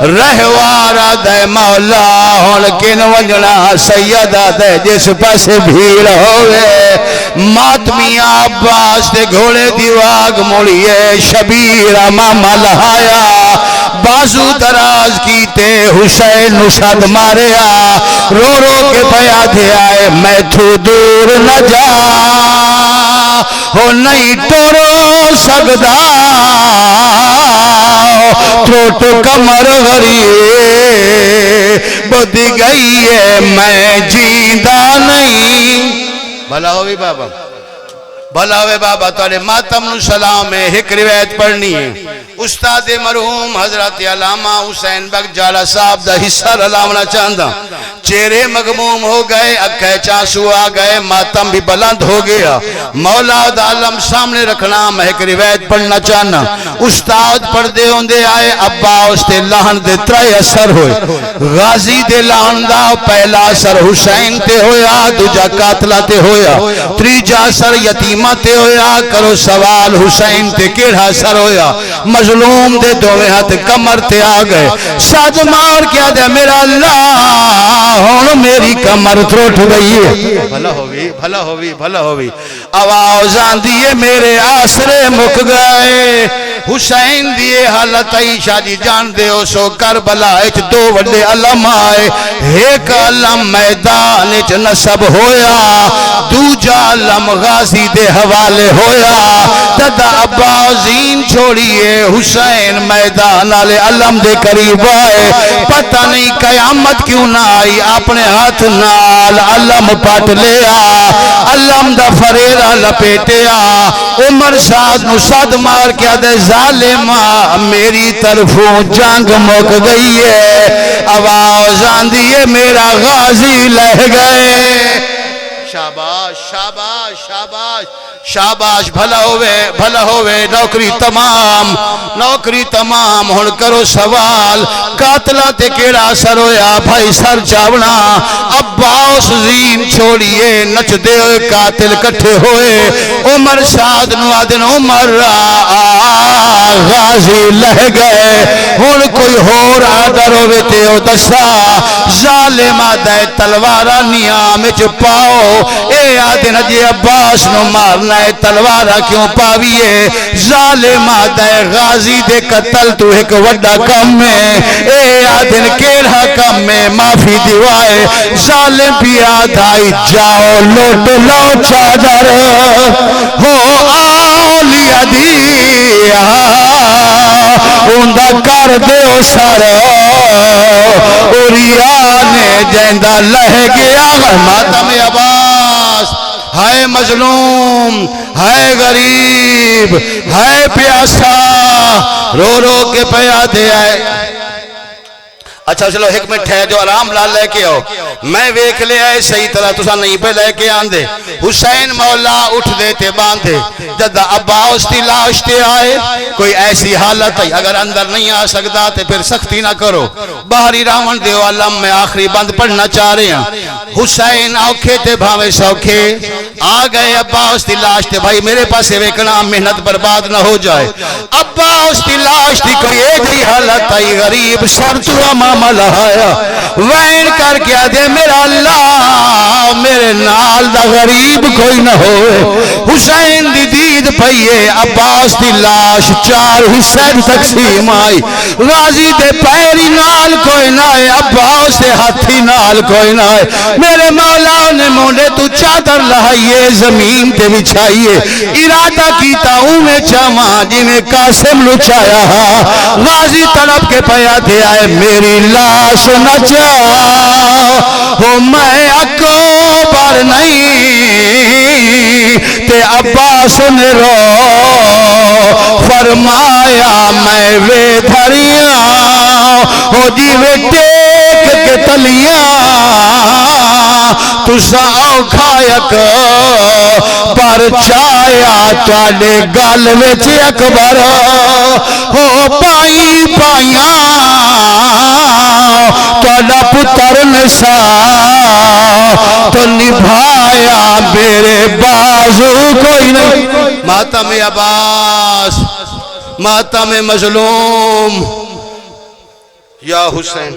رہوارا دے مولا ہون کن ونجنا سیدہ دے جس پاس بھیڑ ہوئے ماتمی عباس دے گھوڑے دیواغ موڑیے شبیر امامہ لہایا بازو دراز کیتے حسین نشد ماریا رو رو کے پیا دے آئے میں تو دور نہ جا ہو نہیں ٹورو سگدا ٹوٹ کمر غریب بدی گئی ہے میں جیندہ نہیں بھلا ہوئی بابا بھلا ہوئے بابا توڑے ماتم نو سلام ہے ایک روایت پڑھنی ہے استاد مرحوم حضرت علامہ حسین بک جالا صاحب دا حصہ رلاونا چاندہ چہرے مغموم ہو گئے اکھے چانسو آ گئے ماتم بھی بلند ہو گیا مولا دا علم سامنے رکھنا میں ایک روایت پڑھنا چاہنا استاد پڑھدے ہوندے آئے ابا اس تے لہن دے ترائے اثر ہوئے غازی دے لہن دا پہلا اثر حسین تے ہویا دوجا قاتلہ تے ہویا تریجا اثر یتیمہ تے ہویا کرو سوال حسین تے کیڑا اثر ہویا مظلوم دے دوے ہاتھ کمر تے آ گئے ساج مار کیا دے میرا اللہ ہون میری کمر تروٹ گئی ہے بھلا ہوئی آواز آن دیئے میرے آسرے مک گئے حسین دیئے حالت عیشہ جی جان دے ہو سو کربلا اچ دو وڈے علم آئے ایک علم میدان اچ نصب ہویا دوجا علم غازی دے حوالے ہویا دادا عباسین چھوڑیے حسین میدان آلے علم دے قریب آئے پتہ نہیں قیامت کیوں نہ آئی اپنے ہاتھ نال علم پاٹ لیا علم دا فریرہ لپیٹیا عمر ساز نو صد مار کیا دے ظالمہ میری طرفوں جنگ مک گئی ہے آواز آن دیئے میرا غازی لہ گئے شاباش شاباش شاباش شاباش بھلا ہوئے نوکری تمام ہن کرو سوال قاتلہ تے کیڑا سر ہویا بھائی سر چاونا عباس زین چھوڑیے نچ دے ہوئے قاتل کٹھے ہوئے عمر سعد نو آدن عمر غازی لہ گئے ہن کوئی ہور آدر ہوئے تے ہو دسا ظالمہ دے تلوارہ نیام پاؤ اے آدن جی عباس نو مارنا ہے تلوارہ کیوں پاویے ظالمہ دے غازی دے قتل تو ایک وڈا کم میں اے آدن کیڑا کم میں معافی دیوائے ظالم بھی آدھائی جاؤ لوٹ لو چادر ہو آلیا دیا اندہ کر دے سر اوریانے جیندہ لہ گیا ماتم عباس ہائے مظلوم ہائے غریب ہائے پیاسا رو رو کے پیادے آئے اچھا چلو حکمت ہے جو آرام لال لے کے ہو میں ویکھ لے آئے صحیح طرح تسا نہیں پہ لے کے آن دے حسین مولا اٹھ دیتے باندھے جدہ عباس تی لاش تے آئے کوئی ایسی حالت ہے اگر اندر نہیں آ سکتا تے پھر سختی نہ کرو باہری راون دیو علم میں آخری بند پڑھنا چاہ رہے ہیں حسین اوکھے تے بھاوے سوکھے آ گئے عباس تی لاش تے بھائی میرے پاس ویکنا محنت برباد نہ ہو جائے عباس تی لاش تی کوئی ایک ہی حالت ہے غریب سر تو امام لہایا وین کر کیا دے میرا اللہ میرے نال دا غریب کوئی نہ ہوئے حسین دی عید پئیے عباس دی لاش 4 حصے تقسیم آئی غازی دے پیری نال کوئی نہ ہے عباس دے ہاتھی نال کوئی نہ ہے میرے مولا نے مونڈے تو چادر لہائیے زمین تے بچھائیے ارادہ کیتا ہوں میں چاہاں جی میں قاسم لچایا غازی طلب کے پیا دے آئے میری لاش نہ جاؤ ہو میں اکبر نہیں تے عباس نے رو فرمایا میں وے دھریاں ہو جی وے ٹیک کے تلیاں تسا اوکھائک پر چایا تالے گل وچ اکبر ہو پائی پائیاں تالا پتر نسا تو نبھایا میرے بازو کوئی نہیں ماتم عباس ماتم مظلوم یا حسین